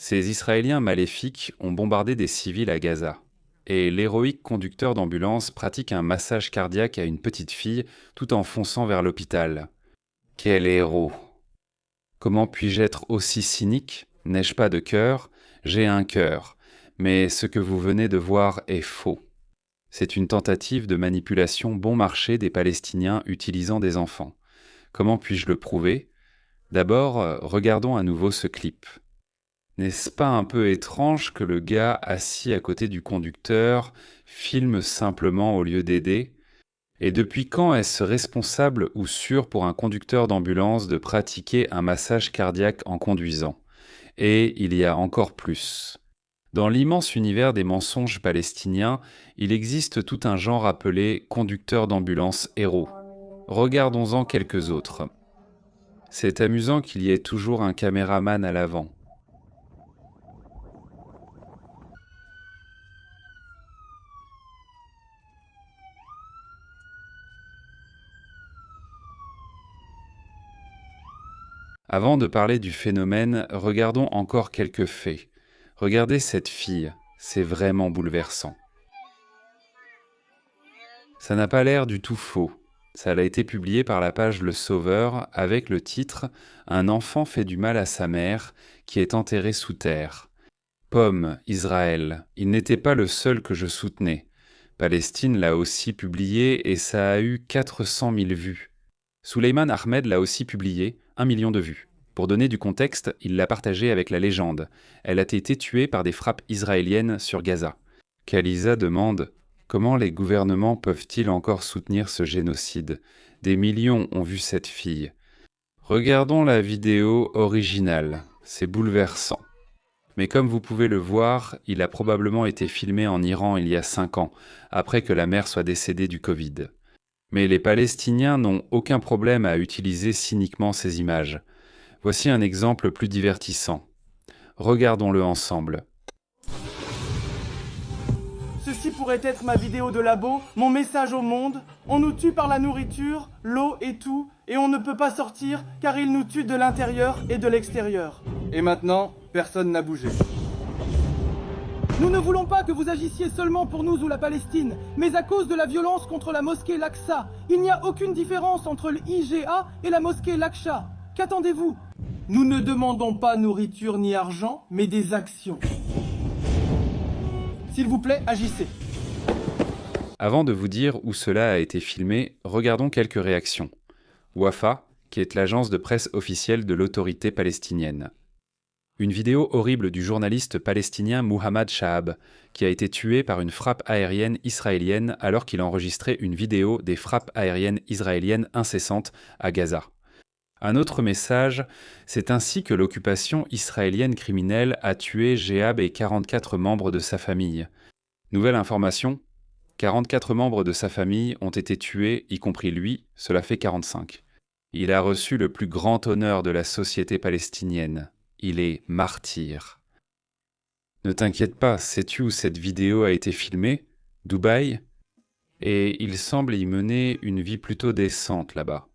Ces Israéliens maléfiques ont bombardé des civils à Gaza. Et l'héroïque conducteur d'ambulance pratique un massage cardiaque à une petite fille tout en fonçant vers l'hôpital. Quel héros! Comment puis-je être aussi cynique? N'ai-je pas de cœur? J'ai un cœur. Mais ce que vous venez de voir est faux. C'est une tentative de manipulation bon marché des Palestiniens utilisant des enfants. Comment puis-je le prouver? D'abord, regardons à nouveau ce clip. N'est-ce pas un peu étrange que le gars assis à côté du conducteur filme simplement au lieu d'aider? Et depuis quand est-ce responsable ou sûr pour un conducteur d'ambulance de pratiquer un massage cardiaque en conduisant? Et il y a encore plus. Dans l'immense univers des mensonges palestiniens, il existe tout un genre appelé conducteur d'ambulance héros. Regardons-en quelques autres. C'est amusant qu'il y ait toujours un caméraman à l'avant. Avant de parler du phénomène, regardons encore quelques faits. Regardez cette fille, c'est vraiment bouleversant. Ça n'a pas l'air du tout faux. Ça a été publié par la page Le Sauveur avec le titre « Un enfant fait du mal à sa mère qui est enterré sous terre ». Pomme, Israël, il n'était pas le seul que je soutenais. Palestine l'a aussi publié et ça a eu 400 000 vues. Souleyman Ahmed l'a aussi publié, 1 million de vues. Pour donner du contexte, il l'a partagé avec la légende. Elle a été tuée par des frappes israéliennes sur Gaza. Khaliza demande « Comment les gouvernements peuvent-ils encore soutenir ce génocide? Des millions ont vu cette fille. » Regardons la vidéo originale, c'est bouleversant. Mais comme vous pouvez le voir, il a probablement été filmé en Iran il y a 5 ans, après que la mère soit décédée du Covid. Mais les Palestiniens n'ont aucun problème à utiliser cyniquement ces images. Voici un exemple plus divertissant. Regardons-le ensemble. Ceci pourrait être ma vidéo de labo, mon message au monde. On nous tue par la nourriture, l'eau et tout, et on ne peut pas sortir car ils nous tuent de l'intérieur et de l'extérieur. Et maintenant, personne n'a bougé. Nous ne voulons pas que vous agissiez seulement pour nous ou la Palestine, mais à cause de la violence contre la mosquée Al-Aqsa. Il n'y a aucune différence entre l'IGA et la mosquée Al-Aqsa. Qu'attendez-vous? Nous ne demandons pas nourriture ni argent, mais des actions. S'il vous plaît, agissez. Avant de vous dire où cela a été filmé, regardons quelques réactions. Wafa, qui est l'agence de presse officielle de l'autorité palestinienne. Une vidéo horrible du journaliste palestinien Muhammad Shahab, qui a été tué par une frappe aérienne israélienne alors qu'il enregistrait une vidéo des frappes aériennes israéliennes incessantes à Gaza. Un autre message, c'est ainsi que l'occupation israélienne criminelle a tué Jehab et 44 membres de sa famille. Nouvelle information, 44 membres de sa famille ont été tués, y compris lui, cela fait 45. Il a reçu le plus grand honneur de la société palestinienne. Il est martyr. Ne t'inquiète pas, sais-tu où cette vidéo a été filmée? Dubaï? Et il semble y mener une vie plutôt décente là-bas.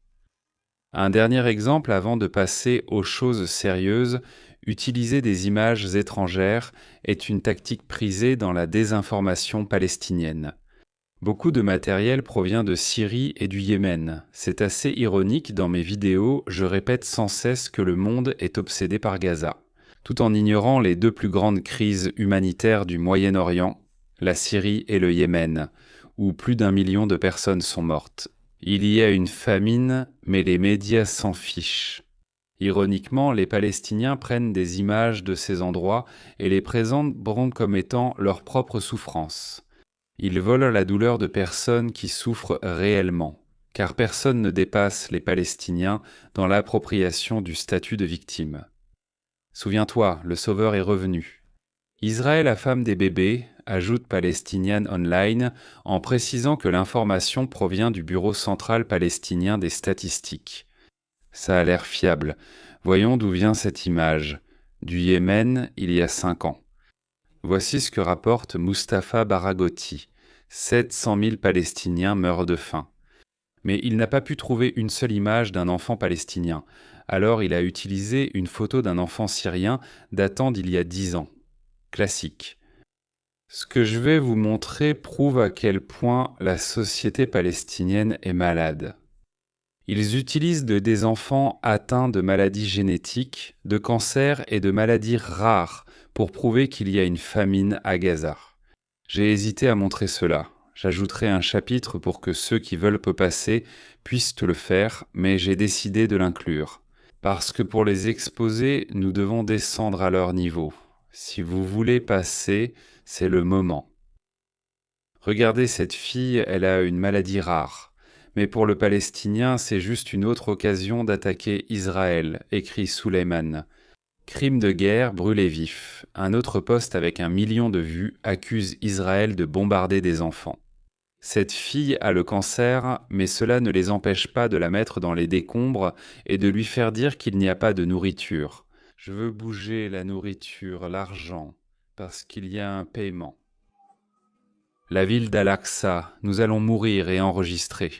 Un dernier exemple avant de passer aux choses sérieuses, utiliser des images étrangères est une tactique prisée dans la désinformation palestinienne. Beaucoup de matériel provient de Syrie et du Yémen. C'est assez ironique, dans mes vidéos, je répète sans cesse que le monde est obsédé par Gaza, tout en ignorant les deux plus grandes crises humanitaires du Moyen-Orient, la Syrie et le Yémen, où plus d'1 million de personnes sont mortes. Il y a une famine, mais les médias s'en fichent. Ironiquement, les Palestiniens prennent des images de ces endroits et les présentent comme étant leur propre souffrance. Ils volent la douleur de personnes qui souffrent réellement, car personne ne dépasse les Palestiniens dans l'appropriation du statut de victime. Souviens-toi, le Sauveur est revenu. Israël affame des bébés, ajoute Palestinian Online, en précisant que l'information provient du Bureau central palestinien des statistiques. Ça a l'air fiable. Voyons d'où vient cette image. Du Yémen, il y a 5 ans. Voici ce que rapporte Mustapha Barghouti. 700 000 Palestiniens meurent de faim. Mais il n'a pas pu trouver une seule image d'un enfant palestinien. Alors il a utilisé une photo d'un enfant syrien datant d'il y a 10 ans. Classique. Ce que je vais vous montrer prouve à quel point la société palestinienne est malade. Ils utilisent des enfants atteints de maladies génétiques, de cancers et de maladies rares pour prouver qu'il y a une famine à Gaza. J'ai hésité à montrer cela. J'ajouterai un chapitre pour que ceux qui veulent peu passer puissent le faire, mais j'ai décidé de l'inclure. Parce que pour les exposer, nous devons descendre à leur niveau. Si vous voulez passer, c'est le moment. Regardez cette fille, elle a une maladie rare. Mais pour le Palestinien, c'est juste une autre occasion d'attaquer Israël, écrit Souleyman. Crime de guerre brûlé vif. Un autre post avec 1 million de vues accuse Israël de bombarder des enfants. Cette fille a le cancer, mais cela ne les empêche pas de la mettre dans les décombres et de lui faire dire qu'il n'y a pas de nourriture. Je veux bouger la nourriture, l'argent, parce qu'il y a un paiement. La ville d'Al-Aqsa, nous allons mourir et enregistrer.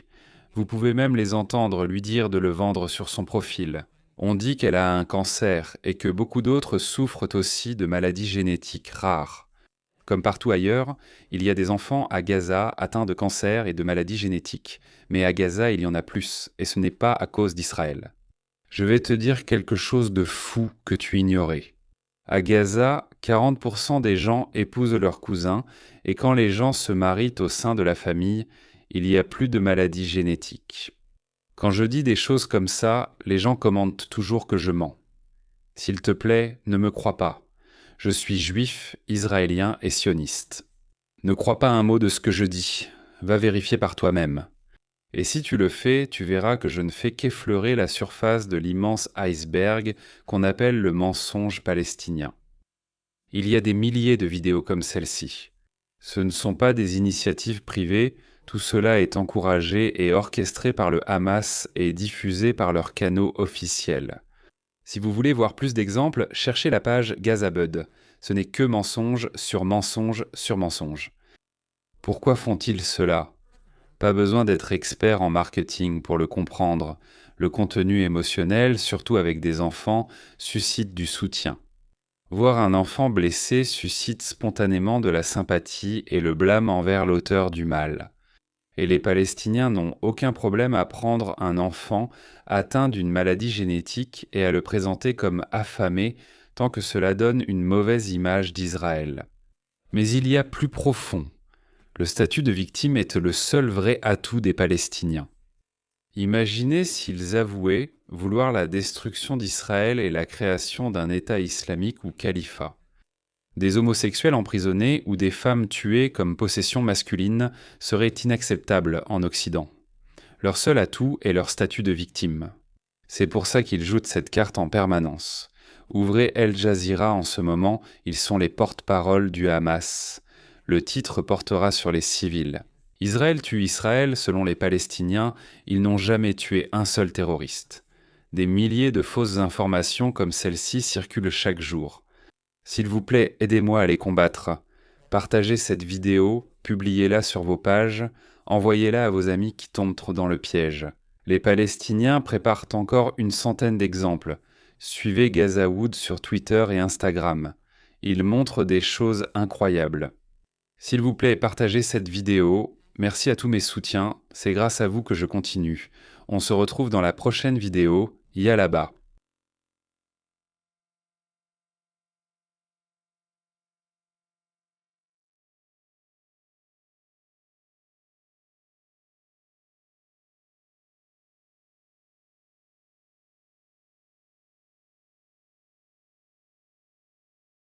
Vous pouvez même les entendre lui dire de le vendre sur son profil. On dit qu'elle a un cancer et que beaucoup d'autres souffrent aussi de maladies génétiques rares. Comme partout ailleurs, il y a des enfants à Gaza atteints de cancer et de maladies génétiques. Mais à Gaza, il y en a plus, et ce n'est pas à cause d'Israël. Je vais te dire quelque chose de fou que tu ignorais. À Gaza, 40% des gens épousent leurs cousins, et quand les gens se marient au sein de la famille, il y a plus de maladies génétiques. Quand je dis des choses comme ça, les gens commentent toujours que je mens. S'il te plaît, ne me crois pas. Je suis juif, israélien et sioniste. Ne crois pas un mot de ce que je dis. Va vérifier par toi-même. Et si tu le fais, tu verras que je ne fais qu'effleurer la surface de l'immense iceberg qu'on appelle le mensonge palestinien. Il y a des milliers de vidéos comme celle-ci. Ce ne sont pas des initiatives privées, tout cela est encouragé et orchestré par le Hamas et diffusé par leurs canaux officiels. Si vous voulez voir plus d'exemples, cherchez la page Gazabud. Ce n'est que mensonge sur mensonge sur mensonge. Pourquoi font-ils cela ? Pas besoin d'être expert en marketing pour le comprendre. Le contenu émotionnel, surtout avec des enfants, suscite du soutien. Voir un enfant blessé suscite spontanément de la sympathie et le blâme envers l'auteur du mal. Et les Palestiniens n'ont aucun problème à prendre un enfant atteint d'une maladie génétique et à le présenter comme affamé tant que cela donne une mauvaise image d'Israël. Mais il y a plus profond. Le statut de victime est le seul vrai atout des Palestiniens. Imaginez s'ils avouaient vouloir la destruction d'Israël et la création d'un État islamique ou califat. Des homosexuels emprisonnés ou des femmes tuées comme possession masculine seraient inacceptables en Occident. Leur seul atout est leur statut de victime. C'est pour ça qu'ils jouent cette carte en permanence. Ouvrez El Jazeera en ce moment, ils sont les porte-paroles du Hamas. Le titre portera sur les civils. Israël tue Israël, selon les Palestiniens, ils n'ont jamais tué un seul terroriste. Des milliers de fausses informations comme celle-ci circulent chaque jour. S'il vous plaît, aidez-moi à les combattre. Partagez cette vidéo, publiez-la sur vos pages, envoyez-la à vos amis qui tombent trop dans le piège. Les Palestiniens préparent encore une centaine d'exemples. Suivez Gazawood sur Twitter et Instagram. Ils montrent des choses incroyables. S'il vous plaît, partagez cette vidéo. Merci à tous mes soutiens, c'est grâce à vous que je continue. On se retrouve dans la prochaine vidéo. Yalla bas.